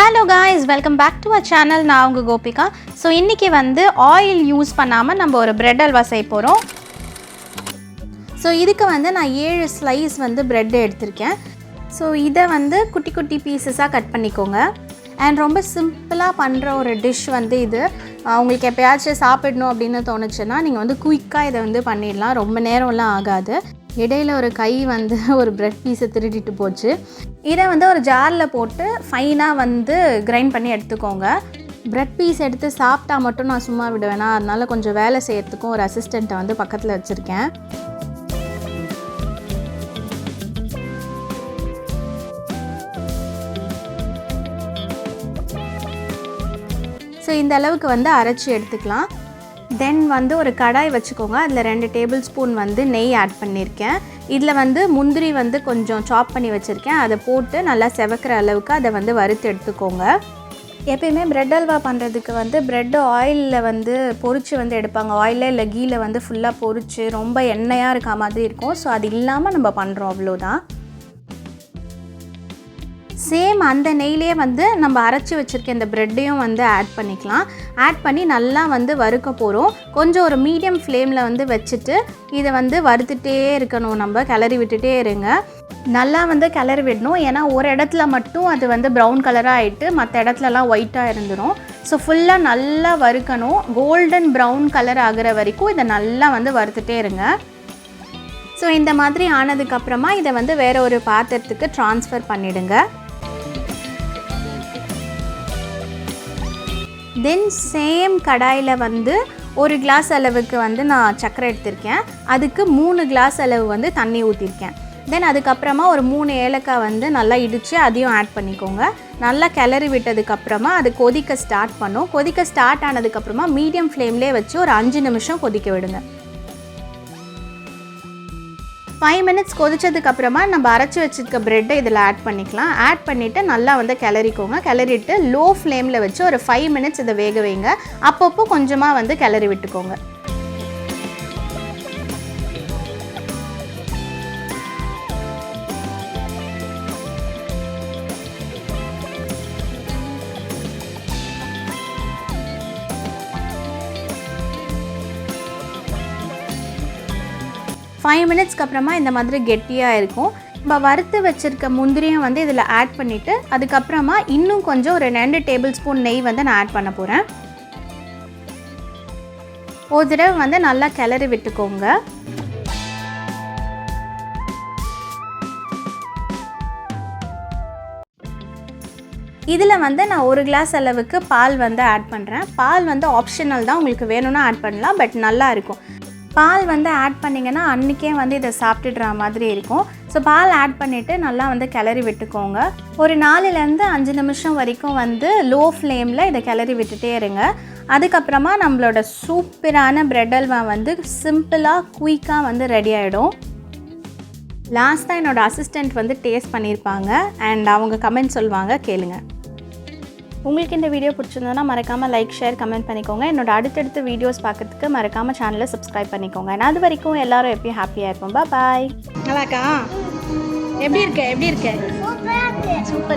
Hello guys, welcome back to our channel. நான் உங்க Gopika. So இன்றைக்கி ஆயில் யூஸ் பண்ணாமல் நம்ம ஒரு பிரெட் அல்வா செய்ய போகிறோம். ஸோ இதுக்கு நான் 7 ஸ்லைஸ் பிரெட் எடுத்திருக்கேன். ஸோ இதை குட்டி குட்டி பீசஸாக கட் பண்ணிக்கோங்க. அண்ட் ரொம்ப சிம்பிளாக பண்ணுற ஒரு டிஷ் இது. உங்களுக்கு எப்போயாச்சும் சாப்பிடணும் அப்படின்னு தோணுச்சுன்னா நீங்கள் குயிக்காக இதை பண்ணிடலாம். ரொம்ப நேரம்லாம் ஆகாது. இடையில் ஒரு கை ஒரு பிரெட் பீஸை திருடிட்டு போச்சு. இதை ஒரு ஜாரில் போட்டு ஃபைனாக கிரைண்ட் பண்ணி எடுத்துக்கோங்க. பிரெட் பீஸ் எடுத்து சாப்பிட்டா மட்டும் நான் சும்மா விடுவேனா, அதனால் கொஞ்சம் வேலை செய்யறதுக்கும் ஒரு அசிஸ்டண்ட்டை பக்கத்தில் வச்சுருக்கேன். ஸோ இந்த அளவுக்கு அரைச்சி எடுத்துக்கலாம். தென் ஒரு கடாய் வச்சுக்கோங்க. அதில் 2 டேபிள் ஸ்பூன் நெய் ஆட் பண்ணியிருக்கேன். இதில் முந்திரி கொஞ்சம் சாப் பண்ணி வச்சுருக்கேன். அதை போட்டு நல்லா செவக்கிற அளவுக்கு அதை வறுத்து எடுத்துக்கோங்க. எப்பயுமே பிரெட் அல்வா பண்ணுறதுக்கு பிரெட்டு ஆயிலில் பொரிச்சு எடுப்பாங்க. ஆயிலில் இல்லை கீயில் ஃபுல்லாக பொரிச்சு ரொம்ப எண்ணெயாக இருக்க மாதிரி இருக்கும். ஸோ அது இல்லாமல் நம்ம பண்ணுறோம், அவ்வளோதான். சேம் அந்த நெய்லேயே நம்ம அரைச்சி வச்சுருக்க இந்த ப்ரெட்டையும் ஆட் பண்ணிக்கலாம். ஆட் பண்ணி நல்லா வறுக்க போகிறோம். கொஞ்சம் ஒரு மீடியம் ஃப்ளேமில் வச்சுட்டு இதை வறுத்துட்டே இருக்கணும். நம்ம கிளறி விட்டுட்டே இருங்க. நல்லா கிளறி விடணும். ஏன்னா ஒரு இடத்துல மட்டும் அது ப்ரௌன் கலராக ஆகிட்டு மற்ற இடத்துலலாம் ஒயிட்டாக இருந்துடும். ஸோ ஃபுல்லாக நல்லா வறுக்கணும். கோல்டன் ப்ரௌன் கலர் ஆகிற வரைக்கும் இதை நல்லா வறுத்துட்டே இருங்க. ஸோ இந்த மாதிரி ஆனதுக்கப்புறமா இதை வேறு ஒரு பாத்திரத்துக்கு ட்ரான்ஸ்ஃபர் பண்ணிவிடுங்க. தென் சேம் கடாயில் 1 கிளாஸ் அளவுக்கு நான் சர்க்கரை எடுத்திருக்கேன். அதுக்கு 3 கிளாஸ் அளவு தண்ணி ஊற்றிருக்கேன். தென் அதுக்கப்புறமா ஒரு 3 ஏலக்காய் நல்லா இடித்து அதையும் ஆட் பண்ணிக்கோங்க. நல்லா கிளறி விட்டதுக்கப்புறமா அது கொதிக்க ஸ்டார்ட் பண்ணும். கொதிக்க ஸ்டார்ட் ஆனதுக்கப்புறமா மீடியம் ஃப்ளேம்லேயே வச்சு ஒரு 5 நிமிஷம் கொதிக்க விடுங்க. 5 மினிட்ஸ் கொதிச்சதுக்கப்புறமா நம்ம அரைச்சி வச்சுருக்க ப்ரெட்டை இதில் ஆட் பண்ணிக்கலாம். ஆட் பண்ணிவிட்டு நல்லா கிளறிக்கோங்க. கிளறிட்டு லோ ஃப்ளேமில் வச்சு ஒரு 5 மினிட்ஸ் இதை வேக வைங்க. அப்பப்போ கொஞ்சமாக கிளறி விட்டுக்கோங்க. ஃபைவ் மினிட்ஸ்க்கு அப்புறமா இந்த மாதிரி கெட்டியாக இருக்கும். நம்ம வறுத்து வச்சுருக்க முந்திரியும் இதில் ஆட் பண்ணிவிட்டு அதுக்கப்புறமா இன்னும் கொஞ்சம் ஒரு 2 டேபிள் ஸ்பூன் நெய் நான் ஆட் பண்ண போகிறேன். ஒரு தடவை நல்லா கிளறி விட்டுக்கோங்க. இதில் நான் 1 கிளாஸ் அளவுக்கு பால் ஆட் பண்ணுறேன். பால் ஆப்ஷனல் தான், உங்களுக்கு வேணும்னா ஆட் பண்ணலாம். பட் நல்லா இருக்கும். பால் ஆட் பண்ணிங்கன்னா அன்றைக்கே இதை சாப்பிட்டுடுற மாதிரி இருக்கும். ஸோ பால் ஆட் பண்ணிவிட்டு நல்லா கிளறி விட்டுக்கோங்க. ஒரு 4லேருந்து 5 நிமிஷம் வரைக்கும் லோ ஃப்ளேமில் இதை கிளறி விட்டுட்டே இருங்க. அதுக்கப்புறமா நம்மளோட சூப்பரான பிரெட் அல்வா சிம்பிளாக குயிக்காக ரெடி ஆகிடும். லாஸ்ட்டாக என்னோடய அசிஸ்டண்ட் டேஸ்ட் பண்ணியிருப்பாங்க. அண்ட் அவங்க கமெண்ட் சொல்லுவாங்க, கேளுங்க. உங்களுக்கு இந்த வீடியோ பிடிச்சிருந்ததுன்னா மறக்காமல் லைக், ஷேர், கமெண்ட் பண்ணிக்கோங்க. என்னோட அடுத்தடுத்த வீடியோஸ் பார்க்கறதுக்கு மறக்காமல் சேனலை சப்ஸ்கிரைப் பண்ணிக்கோங்க. நான் அது வரைக்கும் எல்லாரும் எப்பயும் ஹாப்பியாக இருப்போம். பாய். நல்லாக்கா? எப்படி இருக்க? சூப்பர்.